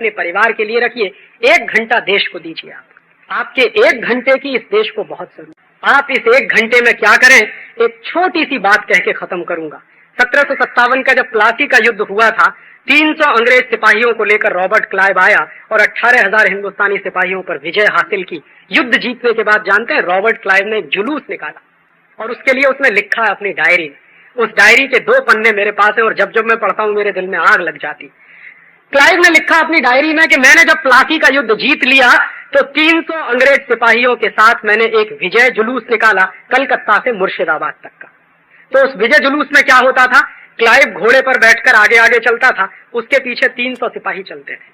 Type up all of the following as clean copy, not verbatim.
अपने परिवार के लिए रखिए, 1 घंटा देश को दीजिए। आपके 1 घंटे की इस देश को बहुत जरूरत। आप इस 1 घंटे में क्या करें, एक छोटी सी बात कह के खत्म करूंगा। 1757 का जब प्लासी का युद्ध हुआ था, 300 अंग्रेज सिपाहियों को लेकर रॉबर्ट क्लाइव आया और 18,000 हिंदुस्तानी सिपाहियों पर विजय हासिल की। युद्ध जीतने के बाद जानते हैं रॉबर्ट क्लाइव ने एक जुलूस निकाला और उसके लिए उसने लिखा है अपनी डायरी में। उस डायरी के 2 पन्ने मेरे पास है और जब जब मैं पढ़ता हूं मेरे दिल में आग लग जाती। क्लाइव ने लिखा अपनी डायरी में कि मैंने जब प्लासी का युद्ध जीत लिया तो 300 अंग्रेज सिपाहियों के साथ मैंने एक विजय जुलूस निकाला, कलकत्ता से मुर्शिदाबाद तक का। तो उस विजय जुलूस में क्या होता था, क्लाइव घोड़े पर बैठकर आगे आगे चलता था, उसके पीछे 300 सिपाही चलते थे।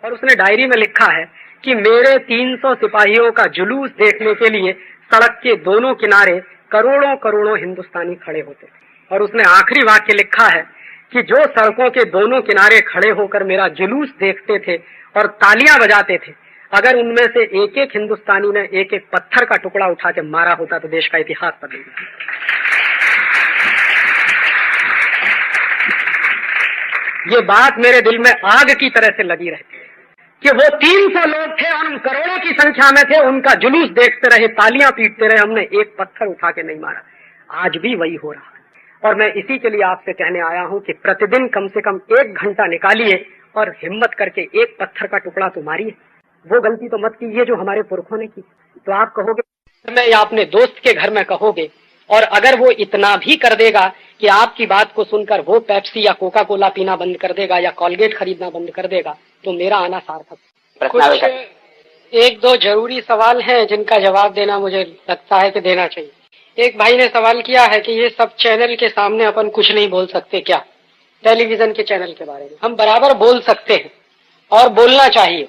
और उसने डायरी में लिखा है कि मेरे 300 सिपाहियों का जुलूस देखने के लिए सड़क के दोनों किनारे करोड़ों करोड़ों हिंदुस्तानी खड़े होते थे। और उसने आखिरी वाक्य लिखा है कि जो सड़कों के दोनों किनारे खड़े होकर मेरा जुलूस देखते थे और तालियां बजाते थे, अगर उनमें से एक एक हिंदुस्तानी ने एक एक पत्थर का टुकड़ा उठा के मारा होता तो देश का इतिहास बदल गया। ये बात मेरे दिल में आग की तरह से लगी रहती है कि वो 300 लोग थे, हम करोड़ों की संख्या में थे, उनका जुलूस देखते रहे, तालियां पीटते रहे, हमने एक पत्थर उठा के नहीं मारा। आज भी वही हो रहा है और मैं इसी के लिए आपसे कहने आया हूं कि प्रतिदिन कम से कम 1 घंटा निकालिए और हिम्मत करके एक पत्थर का टुकड़ा तो मारिए। वो गलती तो मत कीजिए जो हमारे पुरखों ने की। तो आप कहोगे मैं या अपने दोस्त के घर में कहोगे, और अगर वो इतना भी कर देगा कि आपकी बात को सुनकर वो पेप्सी या कोका कोला पीना बंद कर देगा या कॉलगेट खरीदना बंद कर देगा तो मेरा आना सार्थक। कुछ 1-2 जरूरी सवाल हैं जिनका जवाब देना मुझे लगता है कि देना चाहिए। एक भाई ने सवाल किया है कि ये सब चैनल के सामने अपन कुछ नहीं बोल सकते क्या, टेलीविजन के चैनल के बारे में? हम बराबर बोल सकते हैं और बोलना चाहिए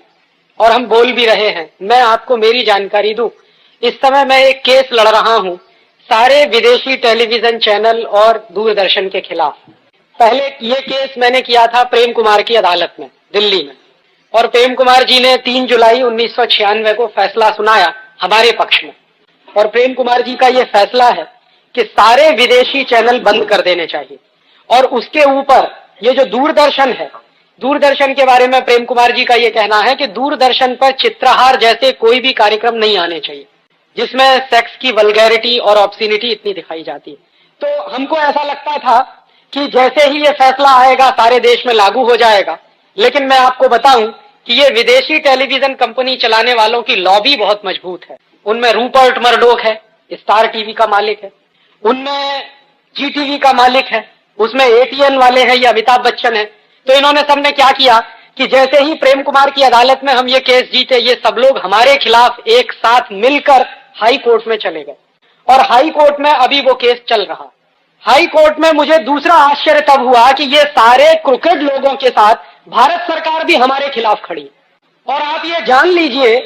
और हम बोल भी रहे हैं। मैं आपको मेरी जानकारी दूं, इस समय मैं एक केस लड़ रहा हूं सारे विदेशी टेलीविजन चैनल और दूरदर्शन के खिलाफ। पहले ये केस मैंने किया था प्रेम कुमार की अदालत में दिल्ली में, और प्रेम कुमार जी ने 3 जुलाई 1996 को फैसला सुनाया हमारे पक्ष में। और प्रेम कुमार जी का ये फैसला है कि सारे विदेशी चैनल बंद कर देने चाहिए। और उसके ऊपर ये जो दूरदर्शन है, दूरदर्शन के बारे में प्रेम कुमार जी का ये कहना है कि दूरदर्शन पर चित्रहार जैसे कोई भी कार्यक्रम नहीं आने चाहिए जिसमें सेक्स की वल्गैरिटी और ऑब्सिनिटी इतनी दिखाई जाती है। तो हमको ऐसा लगता था कि जैसे ही ये फैसला आएगा सारे देश में लागू हो जाएगा, लेकिन मैं आपको बताऊं कि ये विदेशी टेलीविजन कंपनी चलाने वालों की लॉबी बहुत मजबूत है। उनमें रूपर्ट मर्डोक है, स्टार टीवी का मालिक है, उनमें जी टीवी का मालिक है, उसमें एटीएन वाले हैं या अमिताभ बच्चन है। तो इन्होंने सबने क्या किया कि जैसे ही प्रेम कुमार की अदालत में हम ये केस जीते, ये सब लोग हमारे खिलाफ एक साथ मिलकर हाई कोर्ट में चले गए और हाई कोर्ट में अभी वो केस चल रहा। हाई कोर्ट में मुझे दूसरा आश्चर्य तब हुआ कि ये सारे क्रिकेट लोगों के साथ भारत सरकार भी हमारे खिलाफ खड़ी। और आप ये जान लीजिए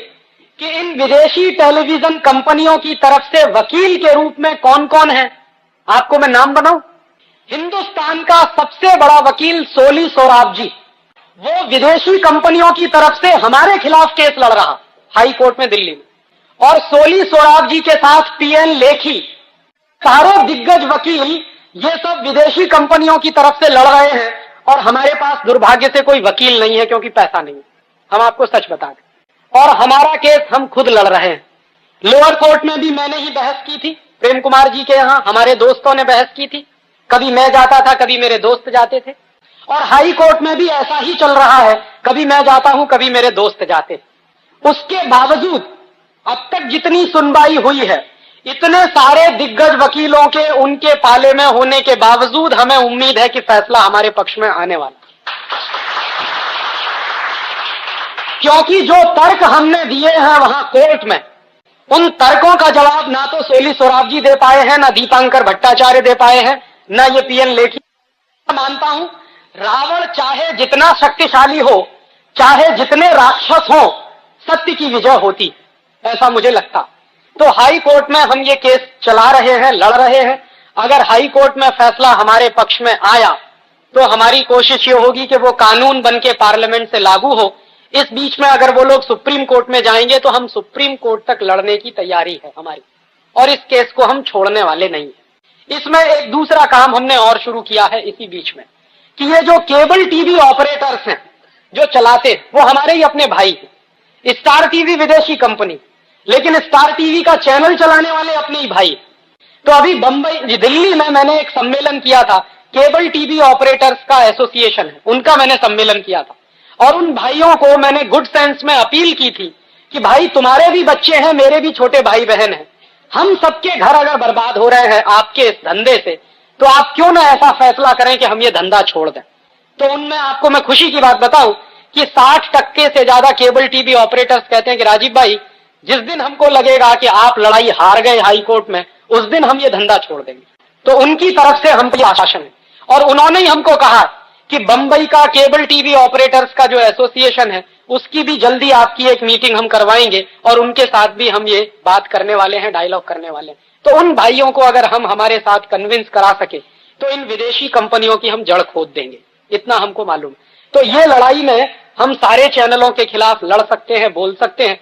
कि इन विदेशी टेलीविजन कंपनियों की तरफ से वकील के रूप में कौन कौन है, आपको मैं नाम बनाऊं। हिंदुस्तान का सबसे बड़ा वकील सोली सोराब जी, वो विदेशी कंपनियों की तरफ से हमारे खिलाफ केस लड़ रहा हाई कोर्ट में दिल्ली में। और सोली सोराब जी के साथ पीएन लेखी, सारे दिग्गज वकील ये सब विदेशी कंपनियों की तरफ से लड़ रहे हैं और हमारे पास दुर्भाग्य से कोई वकील नहीं है क्योंकि पैसा नहीं है। हम आपको सच बता दें, और हमारा केस हम खुद लड़ रहे हैं। लोअर कोर्ट में भी मैंने ही बहस की थी, प्रेम कुमार जी के यहाँ हमारे दोस्तों ने बहस की थी। कभी मैं जाता था, कभी मेरे दोस्त जाते थे। और हाई कोर्ट में भी ऐसा ही चल रहा है, कभी मैं जाता हूं, कभी मेरे दोस्त जाते। उसके बावजूद अब तक जितनी सुनवाई हुई है, इतने सारे दिग्गज वकीलों के उनके पाले में होने के बावजूद हमें उम्मीद है कि फैसला हमारे पक्ष में आने वाला। क्योंकि जो तर्क हमने दिए हैं वहां कोर्ट में, उन तर्कों का जवाब ना तो सोली सोराब जी दे पाए हैं, ना दीपांकर भट्टाचार्य दे पाए हैं, ना ये पीएन लेखी। मानता हूं रावण चाहे जितना शक्तिशाली हो, चाहे जितने राक्षस हो, सत्य की विजय होती, ऐसा मुझे लगता। तो हाई कोर्ट में हम ये केस चला रहे हैं, लड़ रहे हैं। अगर हाई कोर्ट में फैसला हमारे पक्ष में आया तो हमारी कोशिश ये होगी कि वो कानून बनके पार्लियामेंट से लागू हो। इस बीच में अगर वो लोग सुप्रीम कोर्ट में जाएंगे तो हम सुप्रीम कोर्ट तक लड़ने की तैयारी है हमारी, और इस केस को हम छोड़ने वाले नहीं है। इसमें एक दूसरा काम हमने और शुरू किया है इसी बीच में कि ये जो केबल टीवी ऑपरेटर्स हैं, जो चलाते वो हमारे ही अपने भाई हैं। स्टार टीवी विदेशी कंपनी, लेकिन स्टार टीवी का चैनल चलाने वाले अपने ही भाई। तो अभी बंबई दिल्ली में मैंने एक सम्मेलन किया था, केबल टीवी ऑपरेटर्स का एसोसिएशन है, उनका मैंने सम्मेलन किया था, और उन भाइयों को मैंने गुड सेंस में अपील की थी कि भाई तुम्हारे भी बच्चे हैं, मेरे भी छोटे भाई बहन हैं, हम सबके घर अगर बर्बाद हो रहे हैं आपके इस धंधे से, तो आप क्यों ना ऐसा फैसला करें कि हम ये धंधा छोड़ दें। तो उनमें आपको मैं खुशी की बात बताऊं कि 60% से ज्यादा केबल टीवी ऑपरेटर्स कहते हैं कि राजीव भाई, जिस दिन हमको लगेगा कि आप लड़ाई हार गए हाई कोर्ट में, उस दिन हम ये धंधा छोड़ देंगे। तो उनकी तरफ से हमको ये आश्वासन है, और उन्होंने ही हमको कहा कि बंबई का केबल टीवी ऑपरेटर्स का जो एसोसिएशन है, उसकी भी जल्दी आपकी एक मीटिंग हम करवाएंगे, और उनके साथ भी हम ये बात करने वाले हैं, डायलॉग करने वाले हैं। तो उन भाइयों को अगर हम हमारे साथ कन्विंस करा सके तो इन विदेशी कंपनियों की हम जड़ खोद देंगे, इतना हमको मालूम। तो ये लड़ाई में हम सारे चैनलों के खिलाफ लड़ सकते हैं, बोल सकते हैं,